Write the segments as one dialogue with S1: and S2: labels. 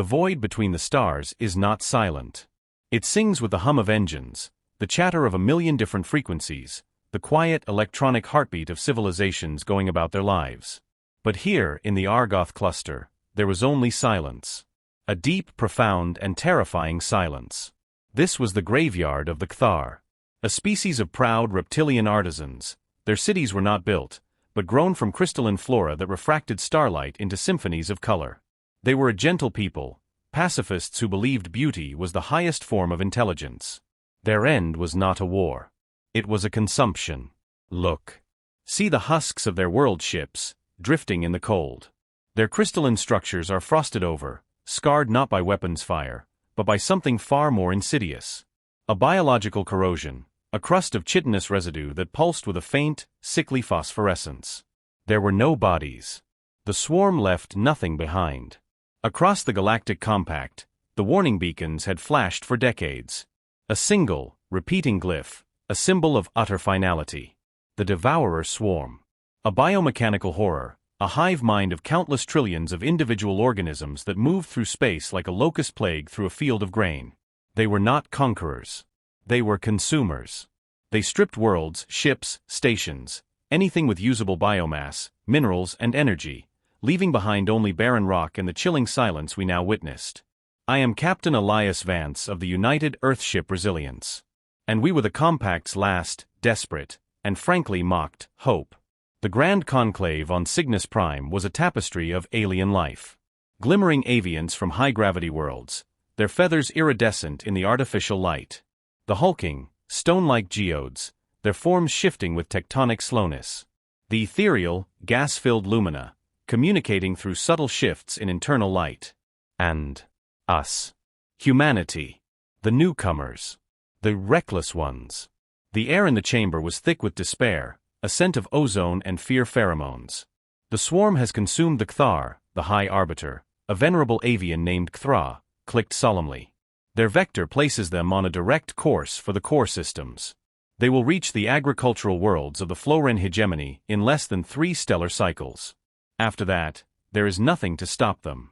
S1: The void between the stars is not silent. It sings with the hum of engines, the chatter of a million different frequencies, the quiet electronic heartbeat of civilizations going about their lives. But here, in the Argoth cluster, there was only silence. A deep, profound, and terrifying silence. This was the graveyard of the Cthar. A species of proud reptilian artisans. Their cities were not built, but grown from crystalline flora that refracted starlight into symphonies of color. They were a gentle people, pacifists who believed beauty was the highest form of intelligence. Their end was not a war. It was a consumption. Look. See the husks of their world ships, drifting in the cold. Their crystalline structures are frosted over, scarred not by weapons fire, but by something far more insidious. A biological corrosion, a crust of chitinous residue that pulsed with a faint, sickly phosphorescence. There were no bodies. The swarm left nothing behind. Across the galactic compact, the warning beacons had flashed for decades. A single, repeating glyph, a symbol of utter finality. The Devourer Swarm. A biomechanical horror, a hive mind of countless trillions of individual organisms that moved through space like a locust plague through a field of grain. They were not conquerors. They were consumers. They stripped worlds, ships, stations, anything with usable biomass, minerals, and energy, leaving behind only barren rock and the chilling silence we now witnessed. I am Captain Elias Vance of the United Earthship Resilience. And we were the Compact's last, desperate, and frankly mocked, hope. The Grand Conclave on Cygnus Prime was a tapestry of alien life. Glimmering avians from high-gravity worlds, their feathers iridescent in the artificial light. The hulking, stone-like geodes, their forms shifting with tectonic slowness. The ethereal, gas-filled lumina, communicating through subtle shifts in internal light. And us. Humanity. The newcomers. The reckless ones. The air in the chamber was thick with despair, a scent of ozone and fear pheromones. The swarm has consumed the Cthar, the High Arbiter, a venerable avian named Cthra, clicked solemnly. Their vector places them on a direct course for the core systems. They will reach the agricultural worlds of the Floran hegemony in less than 3 stellar cycles. After that, there is nothing to stop them.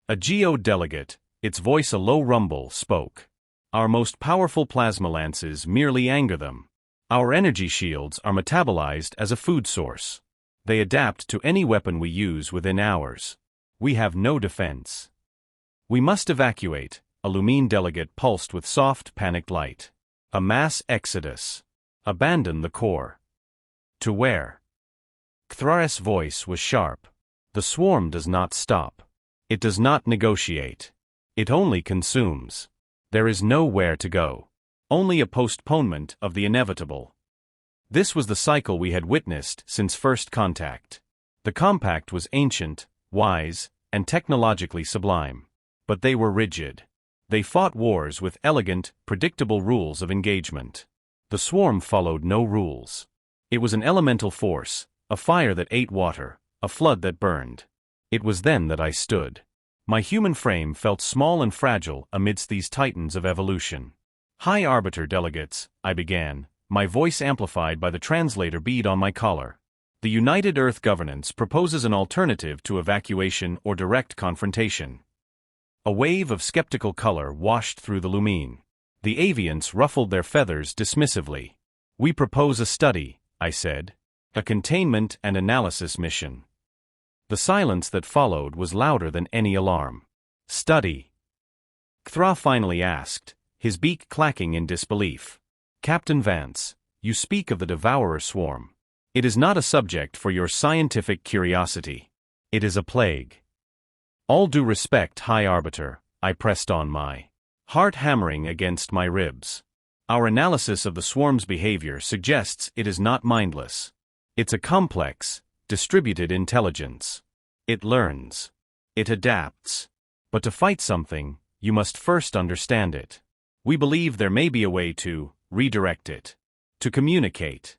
S1: A geo-delegate, its voice a low rumble, spoke. Our most powerful plasma lances merely anger them. Our energy shields are metabolized as a food source. They adapt to any weapon we use within hours. We have no defense. We must evacuate, a Lumine delegate pulsed with soft, panicked light. A mass exodus. Abandon the core. To where? Cthra's voice was sharp. The swarm does not stop. It does not negotiate. It only consumes. There is nowhere to go. Only a postponement of the inevitable. This was the cycle we had witnessed since first contact. The Compact was ancient, wise, and technologically sublime. But they were rigid. They fought wars with elegant, predictable rules of engagement. The swarm followed no rules. It was an elemental force, a fire that ate water, a flood that burned. It was then that I stood. My human frame felt small and fragile amidst these titans of evolution. High Arbiter delegates, I began, my voice amplified by the translator bead on my collar. The United Earth Governance proposes an alternative to evacuation or direct confrontation. A wave of skeptical color washed through the Lumine. The avians ruffled their feathers dismissively. We propose a study, I said. A containment and analysis mission. The silence that followed was louder than any alarm. Study? Cthra finally asked, his beak clacking in disbelief. Captain Vance, you speak of the Devourer Swarm. It is not a subject for your scientific curiosity. It is a plague. All due respect, High Arbiter, I pressed on, my heart hammering against my ribs. Our analysis of the swarm's behavior suggests it is not mindless. It's a complex, distributed intelligence. It learns. It adapts. But to fight something, you must first understand it. We believe there may be a way to redirect it. To communicate.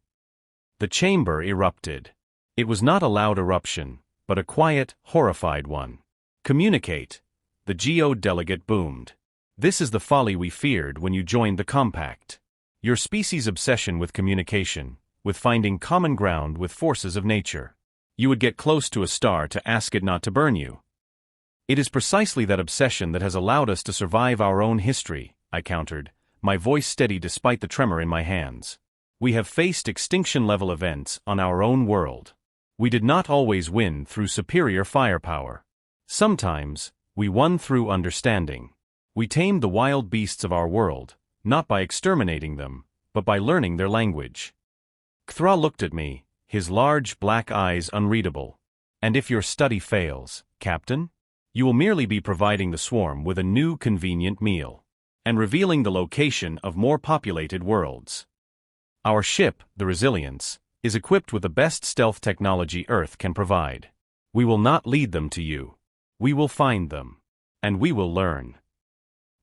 S1: The chamber erupted. It was not a loud eruption, but a quiet, horrified one. Communicate. The geo-delegate boomed. This is the folly we feared when you joined the Compact. Your species' obsession with communication, with finding common ground with forces of nature. You would get close to a star to ask it not to burn you. It is precisely that obsession that has allowed us to survive our own history, I countered, my voice steady despite the tremor in my hands. We have faced extinction-level events on our own world. We did not always win through superior firepower. Sometimes, we won through understanding. We tamed the wild beasts of our world, not by exterminating them, but by learning their language. Kthra looked at me, his large black eyes unreadable. And if your study fails, Captain? You will merely be providing the swarm with a new convenient meal, and revealing the location of more populated worlds. Our ship, the Resilience, is equipped with the best stealth technology Earth can provide. We will not lead them to you. We will find them. And we will learn.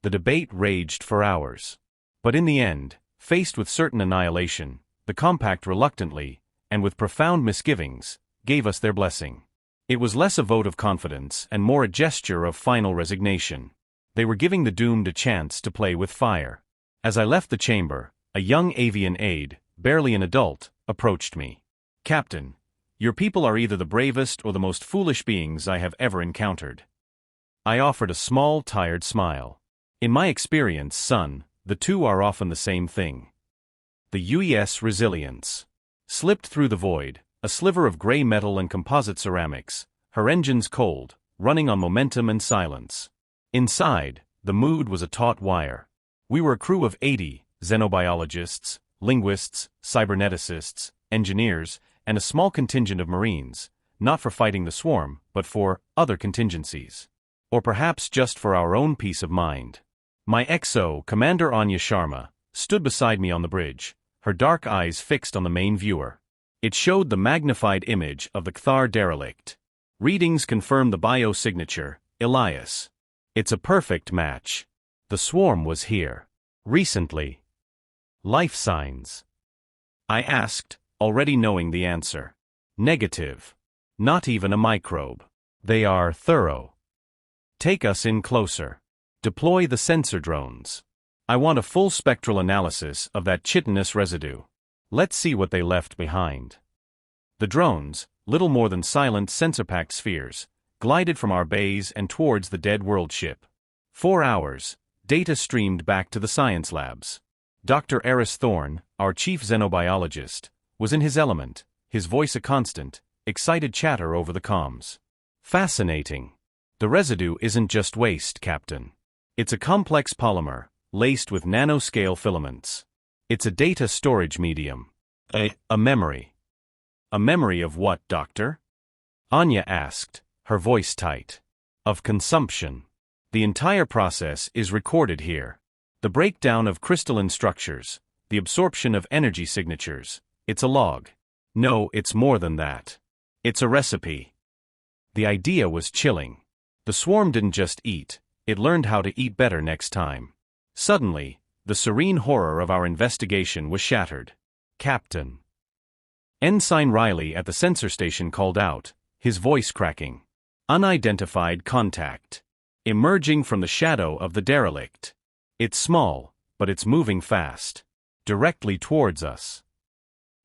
S1: The debate raged for hours. But in the end, faced with certain annihilation, the Compact reluctantly, and with profound misgivings, gave us their blessing. It was less a vote of confidence and more a gesture of final resignation. They were giving the doomed a chance to play with fire. As I left the chamber, a young avian aide, barely an adult, approached me. Captain, your people are either the bravest or the most foolish beings I have ever encountered. I offered a small, tired smile. In my experience, son, the two are often the same thing. The UES Resilience slipped through the void, a sliver of gray metal and composite ceramics, her engines cold, running on momentum and silence. Inside, the mood was a taut wire. We were a crew of 80, xenobiologists, linguists, cyberneticists, engineers, and a small contingent of Marines, not for fighting the swarm, but for other contingencies. Or perhaps just for our own peace of mind. My XO, Commander Anya Sharma, stood beside me on the bridge, her dark eyes fixed on the main viewer. It showed the magnified image of the Kthar derelict. Readings confirmed the biosignature, Elias. It's a perfect match. The swarm was here. Recently. Life signs? I asked, already knowing the answer. Negative. Not even a microbe. They are thorough. Take us in closer. Deploy the sensor drones. I want a full spectral analysis of that chitinous residue. Let's see what they left behind. The drones, little more than silent sensor-packed spheres, glided from our bays and towards the dead world ship. 4 hours, data streamed back to the science labs. Dr. Eris Thorne, our chief xenobiologist, was in his element, his voice a constant, excited chatter over the comms. Fascinating. The residue isn't just waste, Captain. It's a complex polymer, laced with nanoscale filaments. It's a data storage medium. A memory. A memory of what, Doctor? Anya asked, her voice tight. Of consumption. The entire process is recorded here. The breakdown of crystalline structures, the absorption of energy signatures. It's a log. No, it's more than that. It's a recipe. The idea was chilling. The swarm didn't just eat, it learned how to eat better next time. Suddenly, the serene horror of our investigation was shattered. Captain. Ensign Riley at the sensor station called out, his voice cracking. Unidentified contact. Emerging from the shadow of the derelict. It's small, but it's moving fast. Directly towards us.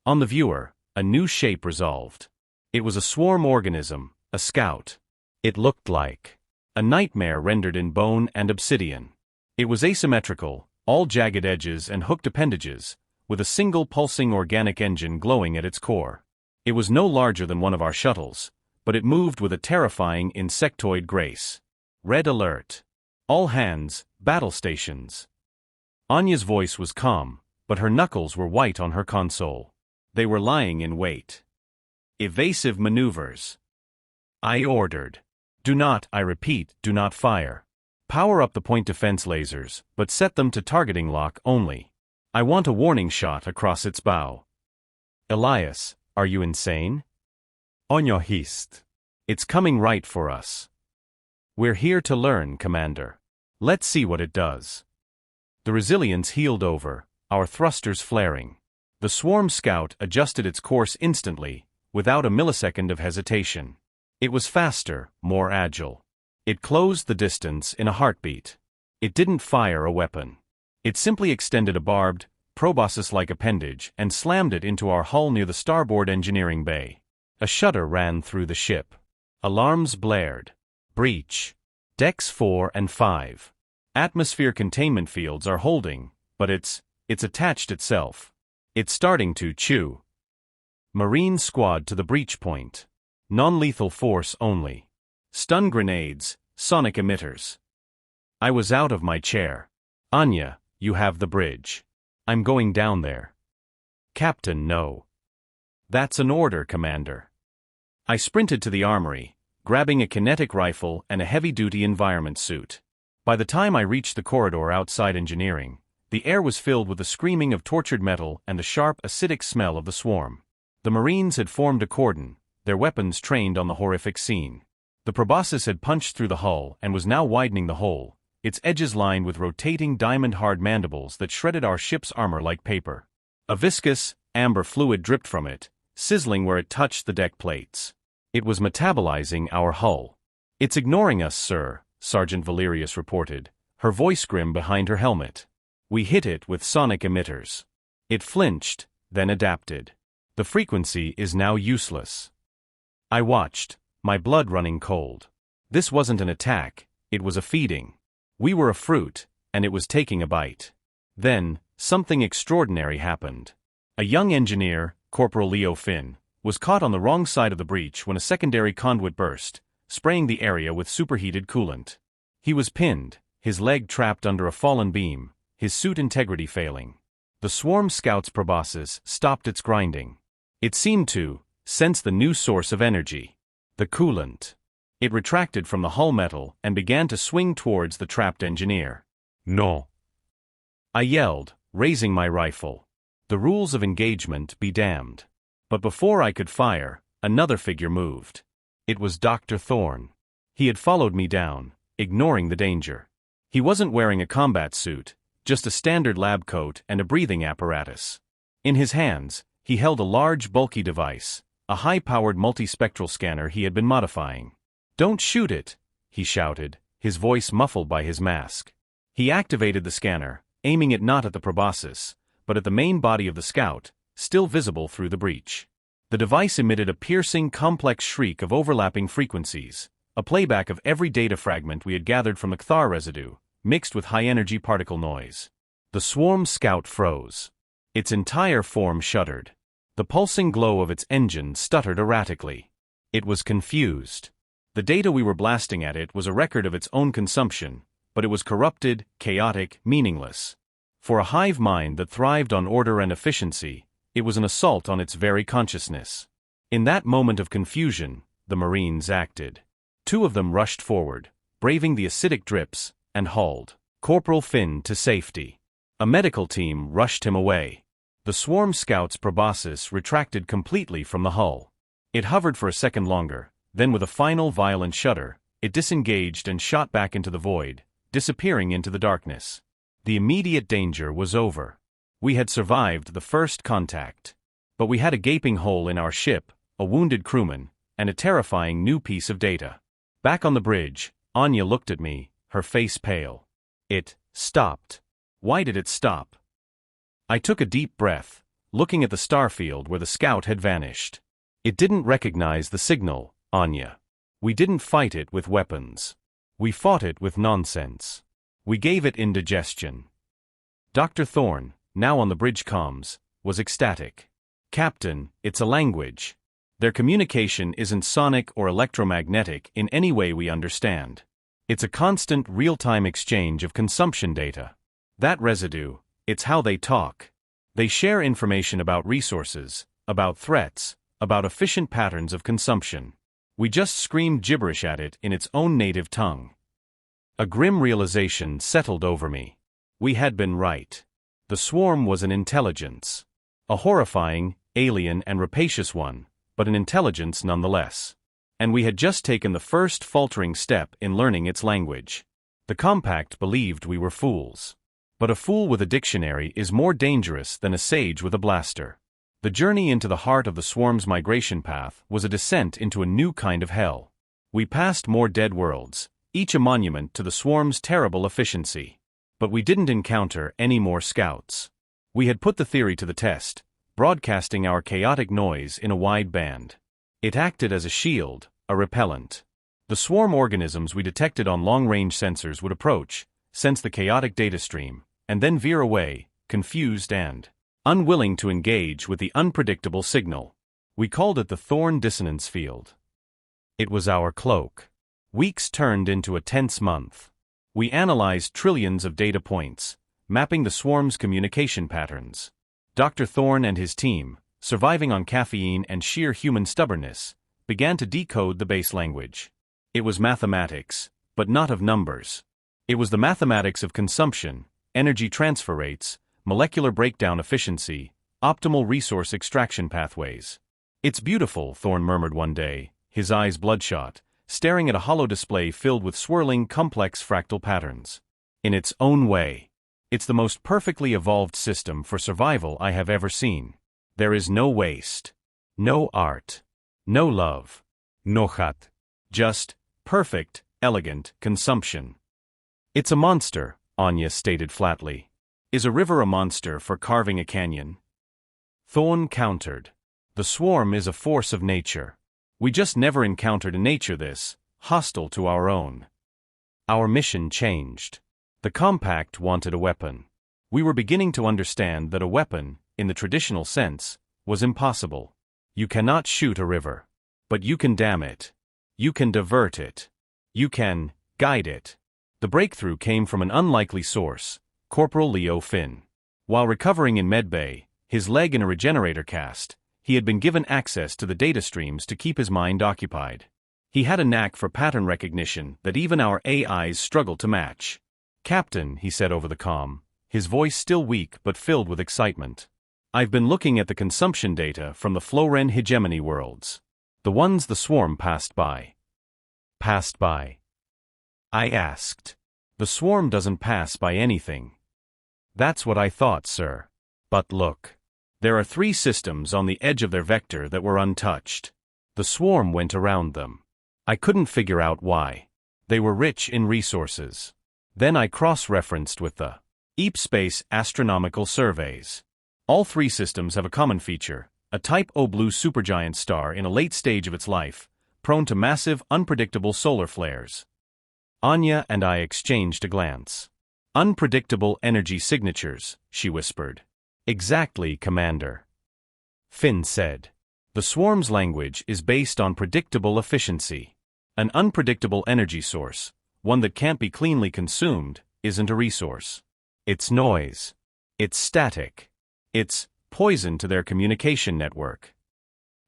S1: On the viewer, a new shape resolved. It was a swarm organism, a scout. It looked like a nightmare rendered in bone and obsidian. It was asymmetrical, all jagged edges and hooked appendages, with a single pulsing organic engine glowing at its core. It was no larger than one of our shuttles, but it moved with a terrifying insectoid grace. Red alert. All hands, battle stations. Anya's voice was calm, but her knuckles were white on her console. They were lying in wait. Evasive maneuvers. I ordered. Do not, I repeat, do not fire. Power up the point defense lasers, but set them to targeting lock only. I want a warning shot across its bow. Elias, are you insane? Anya hissed. It's coming right for us. We're here to learn, Commander. Let's see what it does. The Resilience heeled over, our thrusters flaring. The swarm scout adjusted its course instantly, without a millisecond of hesitation. It was faster, more agile. It closed the distance in a heartbeat. It didn't fire a weapon. It simply extended a barbed, proboscis-like appendage and slammed it into our hull near the starboard engineering bay. A shudder ran through the ship. Alarms blared. Breach. Decks 4 and 5. Atmosphere containment fields are holding, but it's attached itself. It's starting to chew. Marine squad to the breach point. Non-lethal force only. Stun grenades, sonic emitters. I was out of my chair. Anya, you have the bridge. I'm going down there. Captain, no. That's an order, Commander. I sprinted to the armory, grabbing a kinetic rifle and a heavy-duty environment suit. By the time I reached the corridor outside engineering, the air was filled with the screaming of tortured metal and the sharp, acidic smell of the swarm. The Marines had formed a cordon, their weapons trained on the horrific scene. The proboscis had punched through the hull and was now widening the hole, its edges lined with rotating diamond-hard mandibles that shredded our ship's armor like paper. A viscous, amber fluid dripped from it, sizzling where it touched the deck plates. It was metabolizing our hull. "It's ignoring us, sir," Sergeant Valerius reported, her voice grim behind her helmet. "We hit it with sonic emitters. It flinched, then adapted. The frequency is now useless." I watched, my blood running cold. This wasn't an attack, it was a feeding. We were a fruit, and it was taking a bite. Then, something extraordinary happened. A young engineer, Corporal Leo Finn, was caught on the wrong side of the breach when a secondary conduit burst, spraying the area with superheated coolant. He was pinned, his leg trapped under a fallen beam, his suit integrity failing. The swarm scout's proboscis stopped its grinding. It seemed to sense the new source of energy. The coolant. It retracted from the hull metal and began to swing towards the trapped engineer. "No!" I yelled, raising my rifle. The rules of engagement be damned. But before I could fire, another figure moved. It was Dr. Thorne. He had followed me down, ignoring the danger. He wasn't wearing a combat suit, just a standard lab coat and a breathing apparatus. In his hands, he held a large bulky device, a high-powered multispectral scanner he had been modifying. "Don't shoot it," he shouted, his voice muffled by his mask. He activated the scanner, aiming it not at the proboscis, but at the main body of the scout, still visible through the breach. The device emitted a piercing, complex shriek of overlapping frequencies, a playback of every data fragment we had gathered from the Cthar residue, mixed with high-energy particle noise. The swarm scout froze. Its entire form shuddered. The pulsing glow of its engine stuttered erratically. It was confused. The data we were blasting at it was a record of its own consumption, but it was corrupted, chaotic, meaningless. For a hive mind that thrived on order and efficiency, it was an assault on its very consciousness. In that moment of confusion, the Marines acted. Two of them rushed forward, braving the acidic drips, and hauled Corporal Finn to safety. A medical team rushed him away. The swarm scout's proboscis retracted completely from the hull. It hovered for a second longer, then with a final violent shudder, it disengaged and shot back into the void, disappearing into the darkness. The immediate danger was over. We had survived the first contact. But we had a gaping hole in our ship, a wounded crewman, and a terrifying new piece of data. Back on the bridge, Anya looked at me, her face pale. "It stopped." "Why did it stop?" I took a deep breath, looking at the starfield where the scout had vanished. "It didn't recognize the signal, Anya. We didn't fight it with weapons. We fought it with nonsense. We gave it indigestion." Dr. Thorne, now on the bridge comms, was ecstatic. "Captain, it's a language. Their communication isn't sonic or electromagnetic in any way we understand. It's a constant real-time exchange of consumption data. That residue, it's how they talk. They share information about resources, about threats, about efficient patterns of consumption. We just screamed gibberish at it in its own native tongue." A grim realization settled over me. We had been right. The swarm was an intelligence. A horrifying, alien and rapacious one, but an intelligence nonetheless. And we had just taken the first faltering step in learning its language. The Compact believed we were fools. But a fool with a dictionary is more dangerous than a sage with a blaster. The journey into the heart of the swarm's migration path was a descent into a new kind of hell. We passed more dead worlds, each a monument to the swarm's terrible efficiency. But we didn't encounter any more scouts. We had put the theory to the test, broadcasting our chaotic noise in a wide band. It acted as a shield, a repellent. The swarm organisms we detected on long-range sensors would approach, sense the chaotic data stream, and then veer away, confused and unwilling to engage with the unpredictable signal. We called it the thorn dissonance field. It was our cloak. Weeks turned into a tense month. We analyzed trillions of data points, mapping the swarm's communication patterns. Dr. Thorne and his team, surviving on caffeine and sheer human stubbornness, began to decode the base language. It was mathematics, but not of numbers. It was the mathematics of consumption, energy transfer rates, molecular breakdown efficiency, optimal resource extraction pathways. "It's beautiful," Thorne murmured one day, his eyes bloodshot, staring at a hollow display filled with swirling, complex fractal patterns. "In its own way, it's the most perfectly evolved system for survival I have ever seen. There is no waste, no art, no love, no hat. Just perfect, elegant consumption." "It's a monster," Anya stated flatly. "Is a river a monster for carving a canyon?" Thorne countered. "The swarm is a force of nature. We just never encountered a nature this hostile to our own." Our mission changed. The Compact wanted a weapon. We were beginning to understand that a weapon, in the traditional sense, was impossible. You cannot shoot a river. But you can dam it. You can divert it. You can guide it. The breakthrough came from an unlikely source, Corporal Leo Finn. While recovering in medbay, his leg in a regenerator cast, he had been given access to the data streams to keep his mind occupied. He had a knack for pattern recognition that even our AIs struggled to match. "Captain," he said over the comm, his voice still weak but filled with excitement, "I've been looking at the consumption data from the Floren hegemony worlds. The ones the swarm passed by." "Passed by?" I asked. "The swarm doesn't pass by anything." "That's what I thought, sir. But look. There are 3 systems on the edge of their vector that were untouched. The swarm went around them. I couldn't figure out why. They were rich in resources. Then I cross-referenced with the Deep Space Astronomical Surveys. All 3 systems have a common feature, a Type O blue supergiant star in a late stage of its life, prone to massive, unpredictable solar flares." Anya and I exchanged a glance. "Unpredictable energy signatures," she whispered. "Exactly, Commander." Finn said. "The swarm's language is based on predictable efficiency. An unpredictable energy source, one that can't be cleanly consumed, isn't a resource. It's noise. It's static. It's poison to their communication network."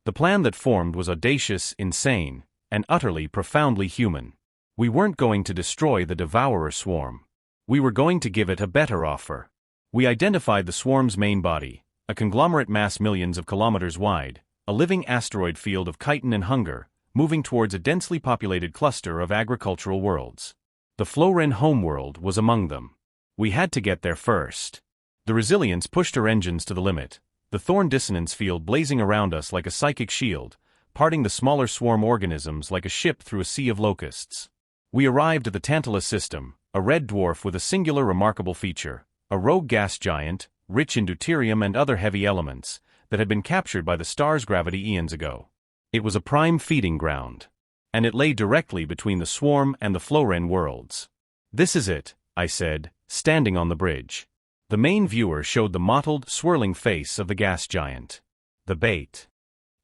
S1: The plan that formed was audacious, insane, and utterly profoundly human. We weren't going to destroy the Devourer Swarm. We were going to give it a better offer. We identified the swarm's main body, a conglomerate mass millions of kilometers wide, a living asteroid field of chitin and hunger, moving towards a densely populated cluster of agricultural worlds. The Floren homeworld was among them. We had to get there first. The Resilience pushed her engines to the limit, the thorn dissonance field blazing around us like a psychic shield, parting the smaller swarm organisms like a ship through a sea of locusts. We arrived at the Tantalus system, a red dwarf with a singular remarkable feature, a rogue gas giant, rich in deuterium and other heavy elements, that had been captured by the star's gravity eons ago. It was a prime feeding ground. And it lay directly between the swarm and the Floren worlds. "This is it," I said, standing on the bridge. The main viewer showed the mottled, swirling face of the gas giant. "The bait.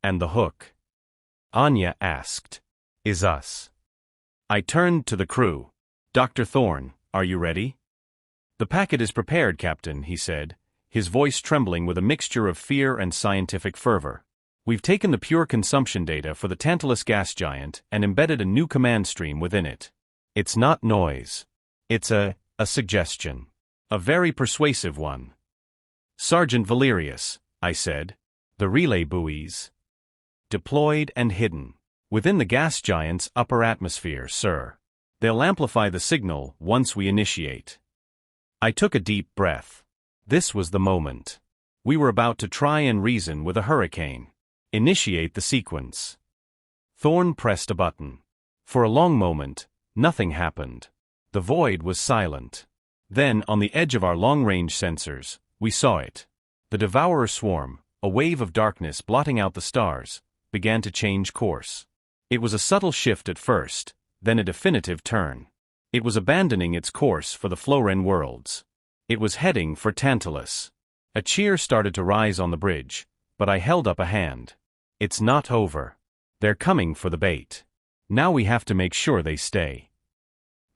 S1: And the hook?" Anya asked. "Is us." I turned to the crew. "Dr. Thorne, are you ready?" "The packet is prepared, Captain," he said, his voice trembling with a mixture of fear and scientific fervor. "We've taken the pure consumption data for the Tantalus gas giant and embedded a new command stream within it. It's not noise. It's a suggestion. A very persuasive one." "Sergeant Valerius," I said. "The relay buoys." "Deployed and hidden. Within the gas giant's upper atmosphere, sir. They'll amplify the signal once we initiate." I took a deep breath. This was the moment. We were about to try and reason with a hurricane. Initiate the sequence. Thorne pressed a button. For a long moment, nothing happened. The void was silent. Then, on the edge of our long-range sensors, we saw it. The Devourer Swarm, a wave of darkness blotting out the stars, began to change course. It was a subtle shift at first, then a definitive turn. It was abandoning its course for the Floran worlds. It was heading for Tantalus. A cheer started to rise on the bridge, but I held up a hand. It's not over. They're coming for the bait. Now we have to make sure they stay.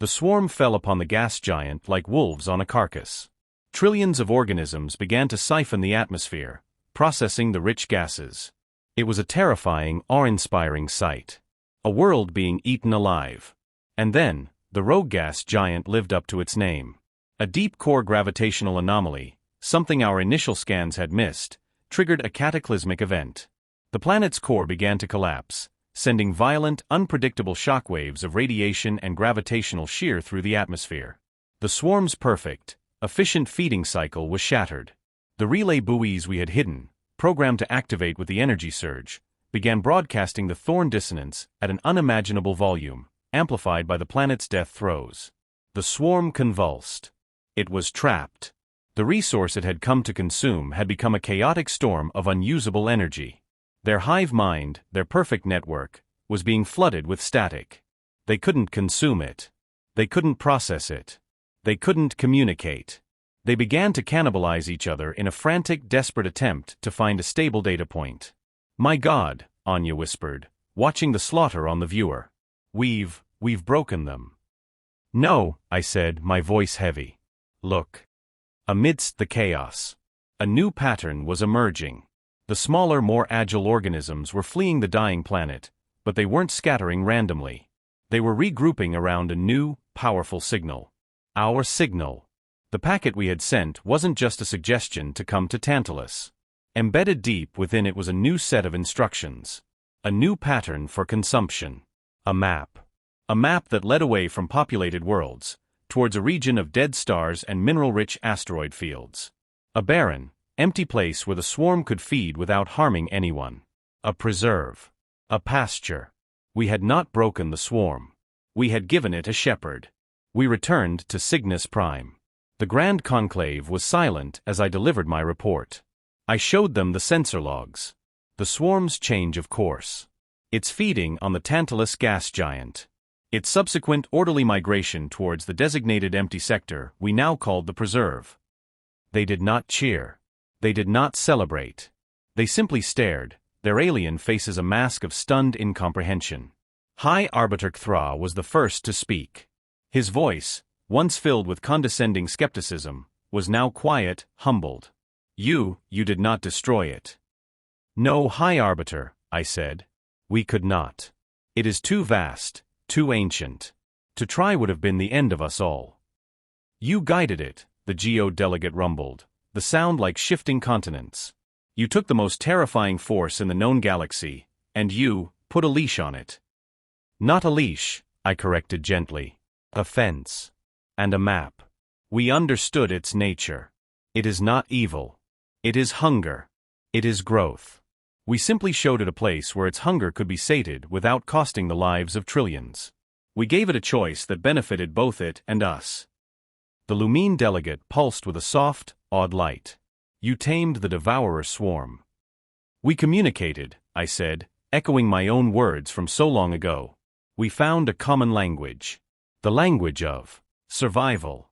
S1: The swarm fell upon the gas giant like wolves on a carcass. Trillions of organisms began to siphon the atmosphere, processing the rich gases. It was a terrifying, awe-inspiring sight. A world being eaten alive. And then, the rogue gas giant lived up to its name. A deep core gravitational anomaly, something our initial scans had missed, triggered a cataclysmic event. The planet's core began to collapse, sending violent, unpredictable shockwaves of radiation and gravitational shear through the atmosphere. The swarm's perfect, efficient feeding cycle was shattered. The relay buoys we had hidden, programmed to activate with the energy surge, began broadcasting the thorn dissonance at an unimaginable volume, amplified by the planet's death throes. The swarm convulsed. It was trapped. The resource it had come to consume had become a chaotic storm of unusable energy. Their hive mind, their perfect network, was being flooded with static. They couldn't consume it. They couldn't process it. They couldn't communicate. They began to cannibalize each other in a frantic, desperate attempt to find a stable data point. "My God," Anya whispered, watching the slaughter on the viewer. We've broken them." "No," I said, my voice heavy. "Look." Amidst the chaos, a new pattern was emerging. The smaller, more agile organisms were fleeing the dying planet, but they weren't scattering randomly. They were regrouping around a new, powerful signal. Our signal. The packet we had sent wasn't just a suggestion to come to Tantalus. Embedded deep within it was a new set of instructions. A new pattern for consumption. A map. A map that led away from populated worlds, towards a region of dead stars and mineral-rich asteroid fields. A barren, empty place where the swarm could feed without harming anyone. A preserve. A pasture. We had not broken the swarm. We had given it a shepherd. We returned to Cygnus Prime. The Grand Conclave was silent as I delivered my report. I showed them the sensor logs. The swarm's change of course. Its feeding on the Tantalus gas giant. Its subsequent orderly migration towards the designated empty sector we now called the Preserve. They did not cheer. They did not celebrate. They simply stared, their alien faces a mask of stunned incomprehension. High Arbiter Kthra was the first to speak. His voice, once filled with condescending skepticism, was now quiet, humbled. You did not destroy it." "No, High Arbiter," I said. "We could not. It is too vast, too ancient. To try would have been the end of us all." "You guided it," the Geo-delegate rumbled, the sound like shifting continents. "You took the most terrifying force in the known galaxy, and you put a leash on it." "Not a leash," I corrected gently. "A fence. And a map. We understood its nature. It is not evil. It is hunger. It is growth. We simply showed it a place where its hunger could be sated without costing the lives of trillions. We gave it a choice that benefited both it and us." The Lumine delegate pulsed with a soft, odd light. "You tamed the Devourer Swarm." "We communicated," I said, echoing my own words from so long ago. "We found a common language. The language of survival."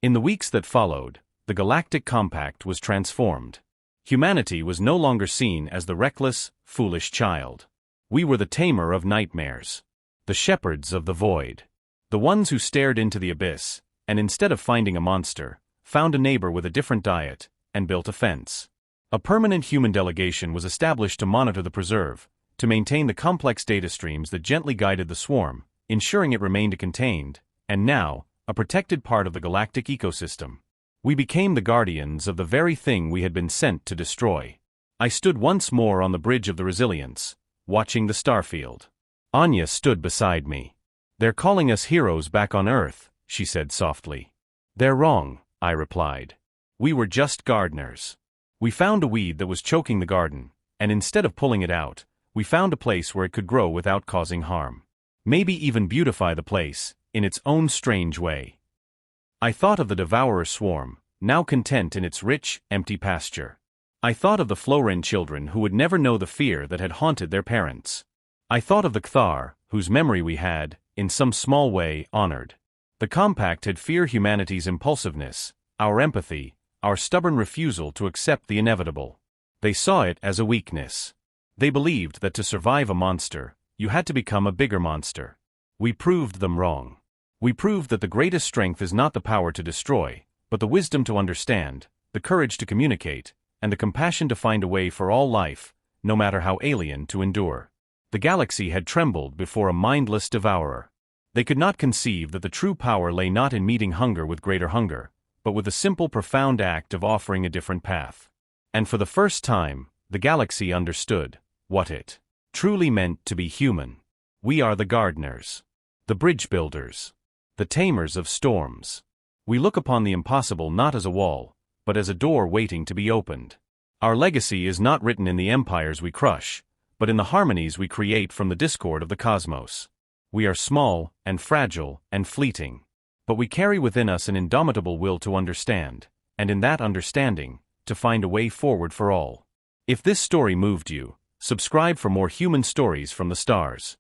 S1: In the weeks that followed, the Galactic Compact was transformed. Humanity was no longer seen as the reckless, foolish child. We were the tamer of nightmares. The shepherds of the void. The ones who stared into the abyss, and instead of finding a monster, found a neighbor with a different diet, and built a fence. A permanent human delegation was established to monitor the Preserve, to maintain the complex data streams that gently guided the swarm, ensuring it remained contained, and now, a protected part of the galactic ecosystem. We became the guardians of the very thing we had been sent to destroy. I stood once more on the bridge of the Resilience, watching the starfield. Anya stood beside me. "They're calling us heroes back on Earth," she said softly. "They're wrong," I replied. "We were just gardeners. We found a weed that was choking the garden, and instead of pulling it out, we found a place where it could grow without causing harm. Maybe even beautify the place, in its own strange way." I thought of the Devourer Swarm, now content in its rich, empty pasture. I thought of the Floran children who would never know the fear that had haunted their parents. I thought of the Kthar, whose memory we had, in some small way, honored. The compact had feared humanity's impulsiveness, our empathy, our stubborn refusal to accept the inevitable. They saw it as a weakness. They believed that to survive a monster, you had to become a bigger monster. We proved them wrong. We proved that the greatest strength is not the power to destroy, but the wisdom to understand, the courage to communicate, and the compassion to find a way for all life, no matter how alien, to endure. The galaxy had trembled before a mindless devourer. They could not conceive that the true power lay not in meeting hunger with greater hunger, but with the simple profound act of offering a different path. And for the first time, the galaxy understood what it truly meant to be human. We are the gardeners, the bridge builders, the tamers of storms. We look upon the impossible not as a wall, but as a door waiting to be opened. Our legacy is not written in the empires we crush, but in the harmonies we create from the discord of the cosmos. We are small, and fragile, and fleeting. But we carry within us an indomitable will to understand, and in that understanding, to find a way forward for all. If this story moved you, subscribe for more human stories from the stars.